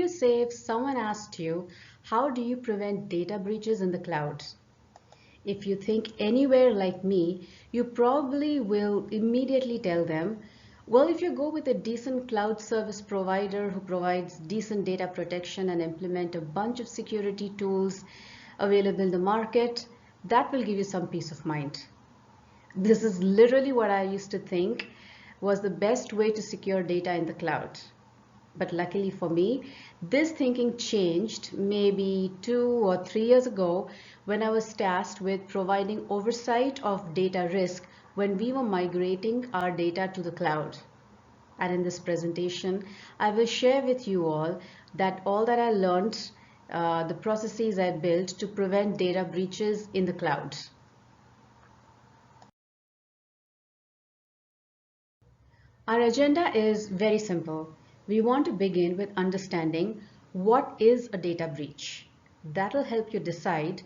you say if someone asked you, how do you prevent data breaches in the cloud? If you think anywhere like me, you probably will immediately tell them, well, if you go with a decent cloud service provider who provides decent data protection and implement a bunch of security tools available in the market, that will give you some peace of mind. This is literally what I used to think was the best way to secure data in the cloud. But luckily for me, this thinking changed maybe 2 or 3 years ago when I was tasked with providing oversight of data risk when we were migrating our data to the cloud. And in this presentation, I will share with you all that I learned, the processes I built to prevent data breaches in the cloud. Our agenda is very simple. We want to begin with understanding what is a data breach. That will help you decide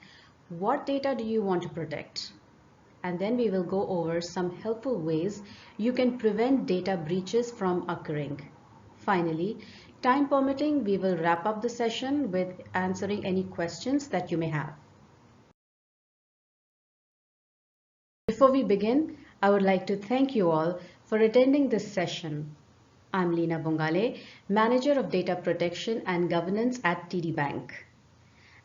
what data do you want to protect. And then we will go over some helpful ways you can prevent data breaches from occurring. Finally, time permitting, we will wrap up the session with answering any questions that you may have. Before we begin, I would like to thank you all for attending this session. I'm Leena Bongale, Manager of Data Protection and Governance at TD Bank.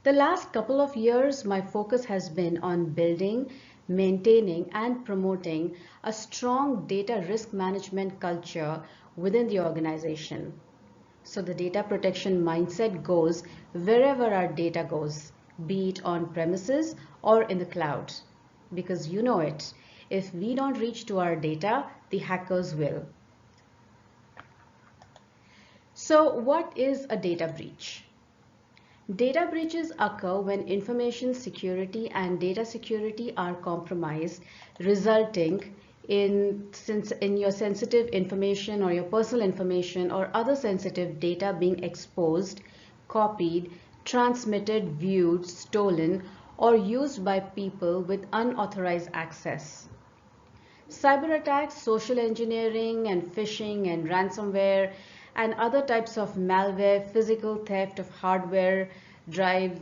The last couple of years, my focus has been on building, maintaining, and promoting a strong data risk management culture within the organization. So the data protection mindset goes wherever our data goes, be it on premises or in the cloud. Because you know it, if we don't reach to our data, the hackers will. So what is a data breach? Data breaches occur when information security and data security are compromised, resulting in your sensitive information or your personal information or other sensitive data being exposed, copied, transmitted, viewed, stolen, or used by people with unauthorized access. Cyber attacks, social engineering and phishing and ransomware and other types of malware, physical theft of hardware, drive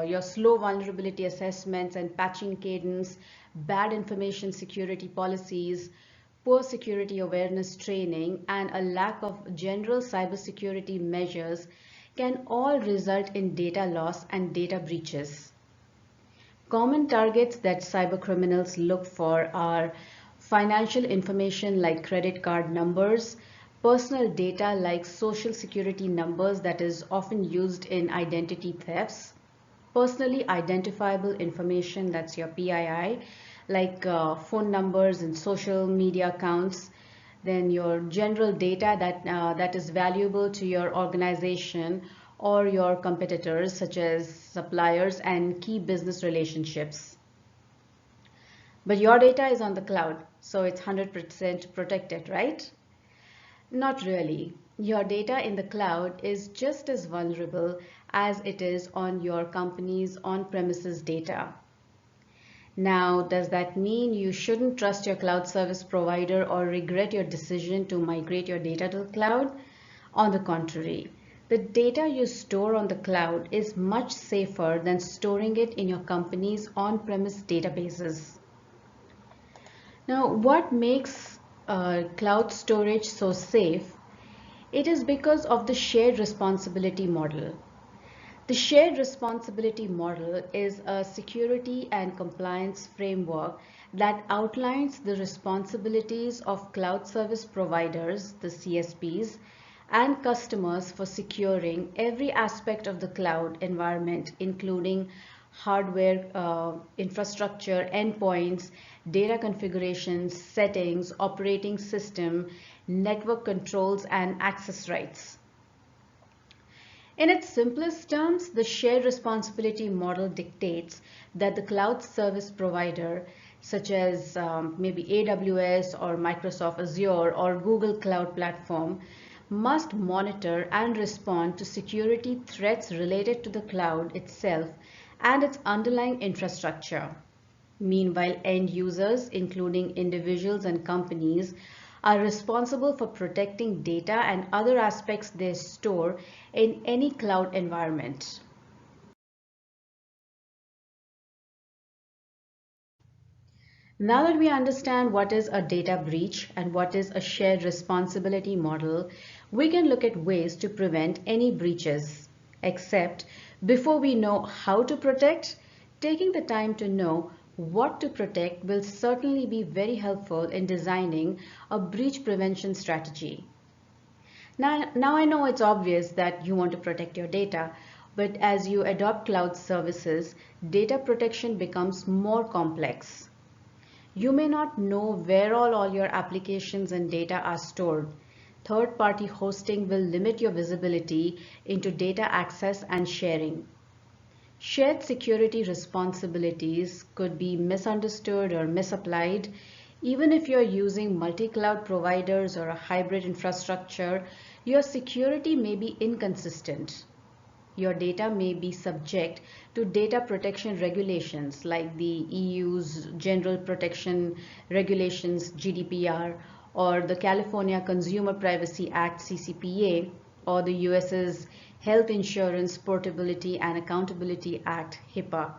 your slow vulnerability assessments and patching cadence, bad information security policies, poor security awareness training, and a lack of general cybersecurity measures can all result in data loss and data breaches. Common targets that cybercriminals look for are financial information like credit card numbers, personal data like social security numbers that is often used in identity thefts, personally identifiable information, that's your PII, like phone numbers and social media accounts, then your general data that is valuable to your organization or your competitors such as suppliers and key business relationships. But your data is on the cloud, so it's 100% protected, right? Not really. Your data in the cloud is just as vulnerable as it is on your company's on-premises data. Now, does that mean you shouldn't trust your cloud service provider or regret your decision to migrate your data to the cloud? On the contrary, the data you store on the cloud is much safer than storing it in your company's on-premise databases. Now, what makes cloud storage so safe? It is because of the shared responsibility model. The shared responsibility model is a security and compliance framework that outlines the responsibilities of cloud service providers, the CSPs, and customers for securing every aspect of the cloud environment, including hardware, infrastructure, endpoints, data configurations, settings, operating system, network controls, and access rights. In its simplest terms, the shared responsibility model dictates that the cloud service provider, such as maybe AWS or Microsoft Azure or Google Cloud Platform, must monitor and respond to security threats related to the cloud itself and its underlying infrastructure. Meanwhile, end users, including individuals and companies, are responsible for protecting data and other aspects they store in any cloud environment. Now that we understand what is a data breach and what is a shared responsibility model, we can look at ways to prevent any breaches. Except before we know how to protect, taking the time to know what to protect will certainly be very helpful in designing a breach prevention strategy. Now I know it's obvious that you want to protect your data, but as you adopt cloud services, data protection becomes more complex. You may not know where all your applications and data are stored. Third-party hosting will limit your visibility into data access and sharing. Shared security responsibilities could be misunderstood or misapplied. Even if you're using multi-cloud providers or a hybrid infrastructure, your security may be inconsistent. Your data may be subject to data protection regulations like the EU's General Protection Regulations GDPR or the California Consumer Privacy Act CCPA or the US's Health Insurance Portability and Accountability Act HIPAA.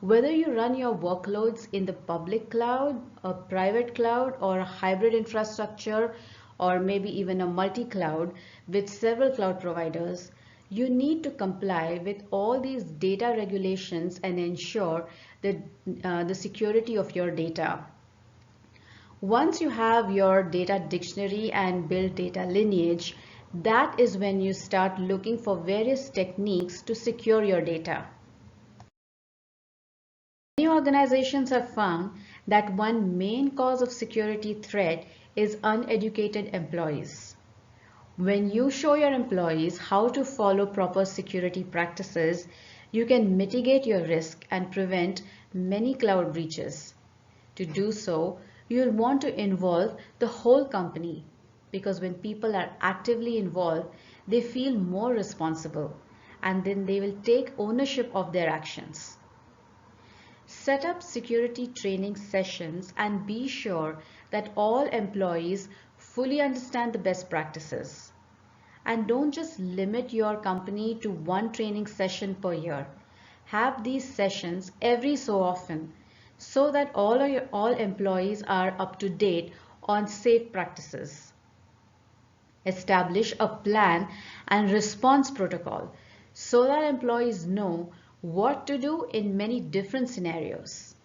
Whether you run your workloads in the public cloud, a private cloud, or a hybrid infrastructure, or maybe even a multi-cloud with several cloud providers, you need to comply with all these data regulations and ensure the security of your data. Once you have your data dictionary and build data lineage, that is when you start looking for various techniques to secure your data. Many organizations have found that one main cause of security threat is uneducated employees. When you show your employees how to follow proper security practices, you can mitigate your risk and prevent many cloud breaches. To do so, you'll want to involve the whole company because when people are actively involved, they feel more responsible and then they will take ownership of their actions. Set up security training sessions and be sure that all employees fully understand the best practices. And don't just limit your company to one training session per year. Have these sessions every so often so that all employees are up to date on safe practices. Establish a plan and response protocol so that employees know what to do in many different scenarios.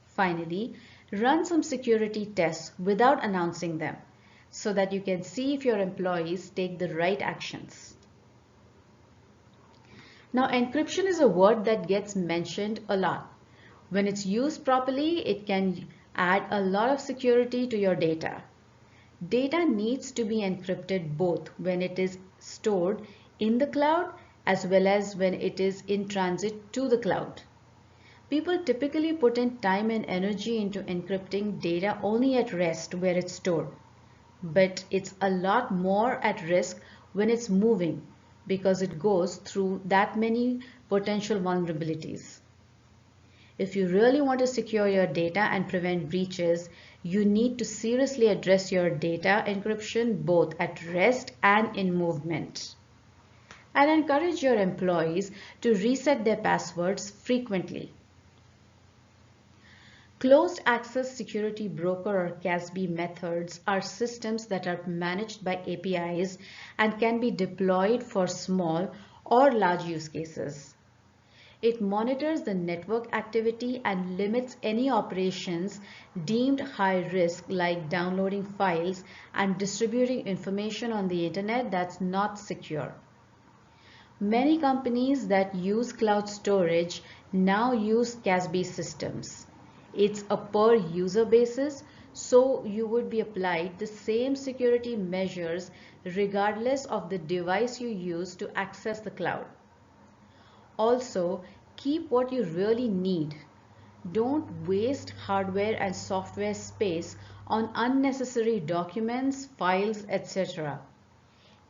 Finally, run some security tests without announcing them so that you can see if your employees take the right actions. Now, encryption is a word that gets mentioned a lot. When it's used properly, it can add a lot of security to your data. Data needs to be encrypted both when it is stored in the cloud as well as when it is in transit to the cloud. People typically put in time and energy into encrypting data only at rest where it's stored. But it's a lot more at risk when it's moving because it goes through that many potential vulnerabilities. If you really want to secure your data and prevent breaches, you need to seriously address your data encryption both at rest and in movement. And encourage your employees to reset their passwords frequently. Closed access security broker or CASB methods are systems that are managed by APIs and can be deployed for small or large use cases. It monitors the network activity and limits any operations deemed high risk like downloading files and distributing information on the internet that's not secure. Many companies that use cloud storage now use CASB systems. It's a per user basis, so you would be applied the same security measures regardless of the device you use to access the cloud. Also, keep what you really need. Don't waste hardware and software space on unnecessary documents, files, etc.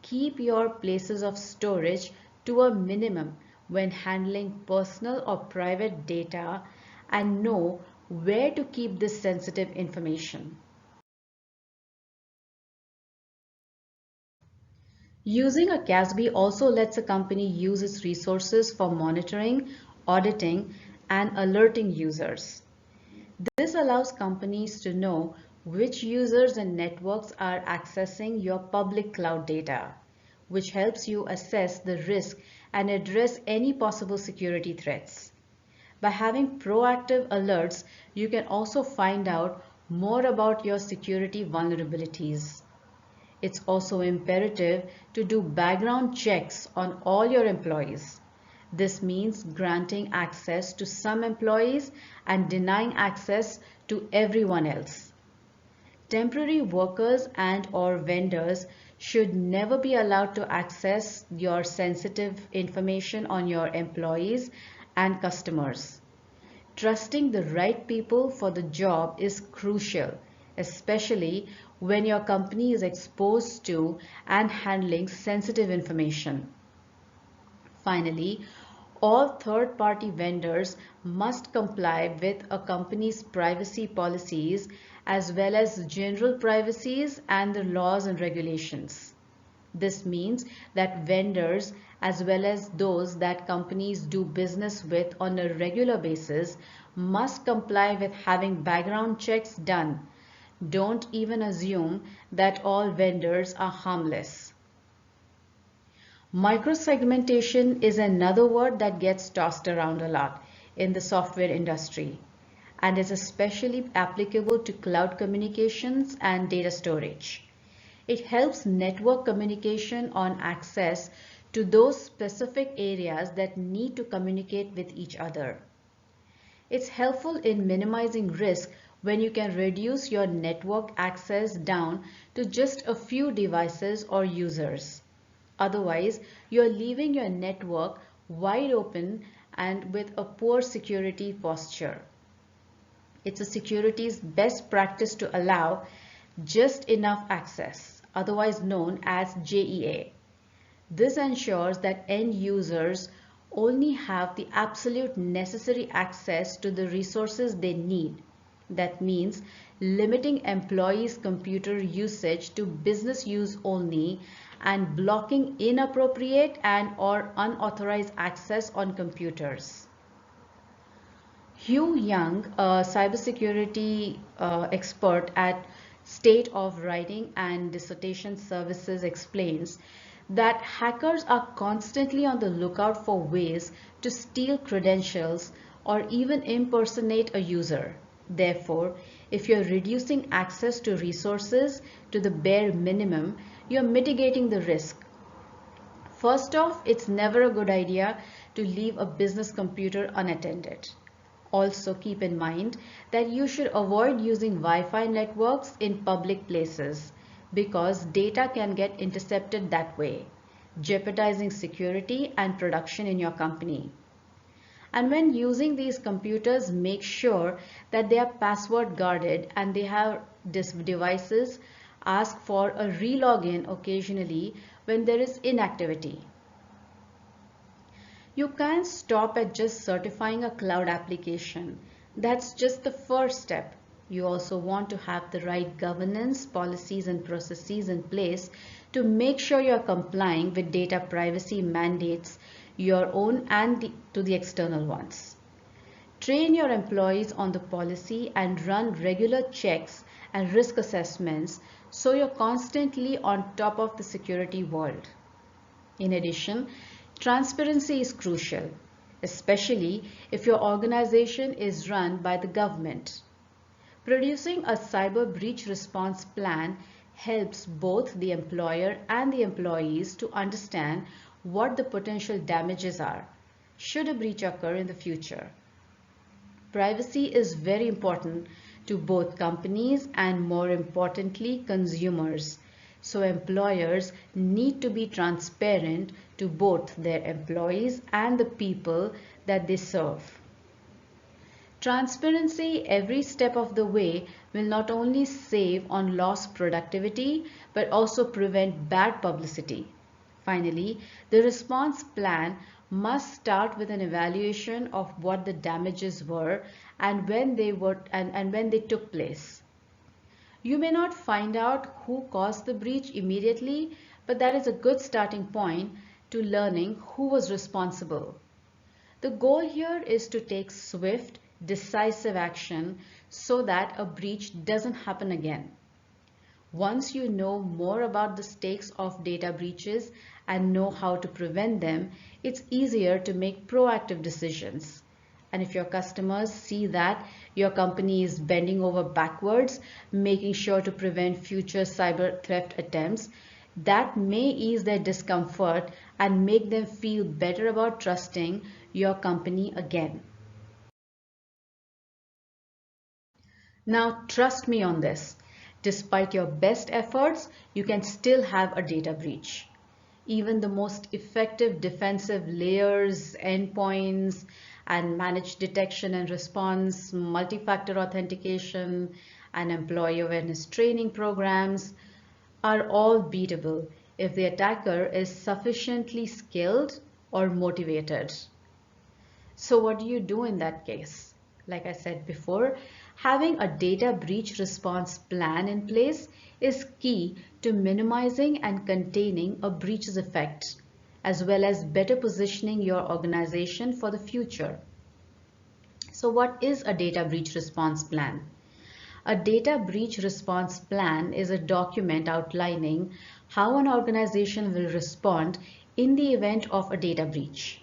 Keep your places of storage to a minimum when handling personal or private data and know where to keep this sensitive information. Using a CASB also lets a company use its resources for monitoring, auditing, and alerting users. This allows companies to know which users and networks are accessing your public cloud data, which helps you assess the risk and address any possible security threats. By having proactive alerts, you can also find out more about your security vulnerabilities. It's also imperative to do background checks on all your employees. This means granting access to some employees and denying access to everyone else. Temporary workers and/or vendors should never be allowed to access your sensitive information on your employees and customers. Trusting the right people for the job is crucial, especially when your company is exposed to and handling sensitive information. Finally, all third-party vendors must comply with a company's privacy policies as well as general privacies and the laws and regulations. This means that vendors, as well as those that companies do business with on a regular basis, must comply with having background checks done. Don't even assume that all vendors are harmless. Microsegmentation is another word that gets tossed around a lot in the software industry and is especially applicable to cloud communications and data storage. It helps network communication on access to those specific areas that need to communicate with each other. It's helpful in minimizing risk when you can reduce your network access down to just a few devices or users. Otherwise, you're leaving your network wide open and with a poor security posture. It's a security's best practice to allow just enough access, otherwise known as JEA. This ensures that end users only have the absolute necessary access to the resources they need. That means limiting employees' computer usage to business use only and blocking inappropriate and/or unauthorized access on computers. Hugh Young, a cybersecurity expert at State of Writing and Dissertation Services, explains that hackers are constantly on the lookout for ways to steal credentials or even impersonate a user. Therefore, if you're reducing access to resources to the bare minimum, you're mitigating the risk. First off, it's never a good idea to leave a business computer unattended. Also keep in mind that you should avoid using Wi-Fi networks in public places because data can get intercepted that way, jeopardizing security and production in your company. And when using these computers, make sure that they are password guarded and they have devices ask for a re-login occasionally when there is inactivity. You can't stop at just certifying a cloud application. That's just the first step. You also want to have the right governance, policies, and processes in place to make sure you're complying with data privacy mandates, your own and to the external ones. Train your employees on the policy and run regular checks and risk assessments so you're constantly on top of the security world. In addition, transparency is crucial, especially if your organization is run by the government. Producing a cyber breach response plan helps both the employer and the employees to understand what the potential damages are should a breach occur in the future. Privacy is very important to both companies and, more importantly, consumers. So employers need to be transparent to both their employees and the people that they serve. Transparency every step of the way will not only save on lost productivity but also prevent bad publicity. Finally, the response plan must start with an evaluation of what the damages were and when they took place. You may not find out who caused the breach immediately, but that is a good starting point to learning who was responsible. The goal here is to take swift, decisive action so that a breach doesn't happen again. Once you know more about the stakes of data breaches and know how to prevent them, it's easier to make proactive decisions. And if your customers see that your company is bending over backwards, making sure to prevent future cyber theft attempts, that may ease their discomfort and make them feel better about trusting your company again. Now, trust me on this. Despite your best efforts, you can still have a data breach. Even the most effective defensive layers, endpoints, and managed detection and response, multi-factor authentication, and employee awareness training programs are all beatable if the attacker is sufficiently skilled or motivated. So what do you do in that case? Like I said before, having a data breach response plan in place is key to minimizing and containing a breach's effect, as well as better positioning your organization for the future. So what is a data breach response plan? A data breach response plan is a document outlining how an organization will respond in the event of a data breach.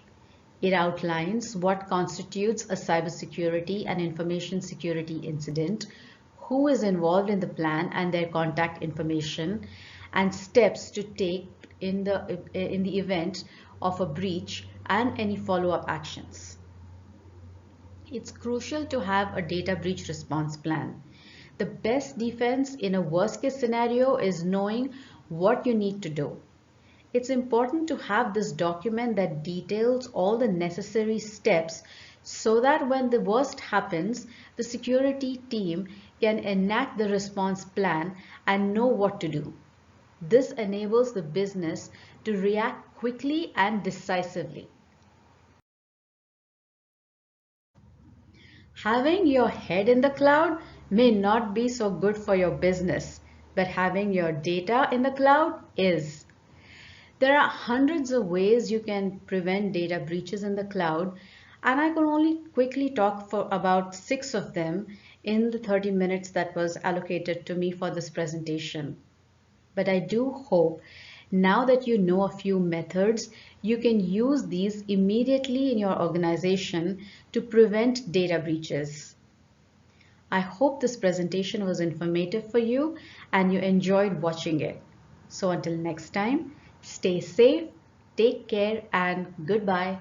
It outlines what constitutes a cybersecurity and information security incident, who is involved in the plan and their contact information, and steps to take in the event of a breach and any follow-up actions. It's crucial to have a data breach response plan. The best defense in a worst-case scenario is knowing what you need to do. It's important to have this document that details all the necessary steps so that when the worst happens, the security team can enact the response plan and know what to do. This enables the business to react quickly and decisively. Having your head in the cloud may not be so good for your business, but having your data in the cloud is. There are hundreds of ways you can prevent data breaches in the cloud, and I can only quickly talk for about 6 of them in the 30 minutes that was allocated to me for this presentation. But I do hope now that you know a few methods, you can use these immediately in your organization to prevent data breaches. I hope this presentation was informative for you and you enjoyed watching it. So until next time, stay safe, take care, and goodbye.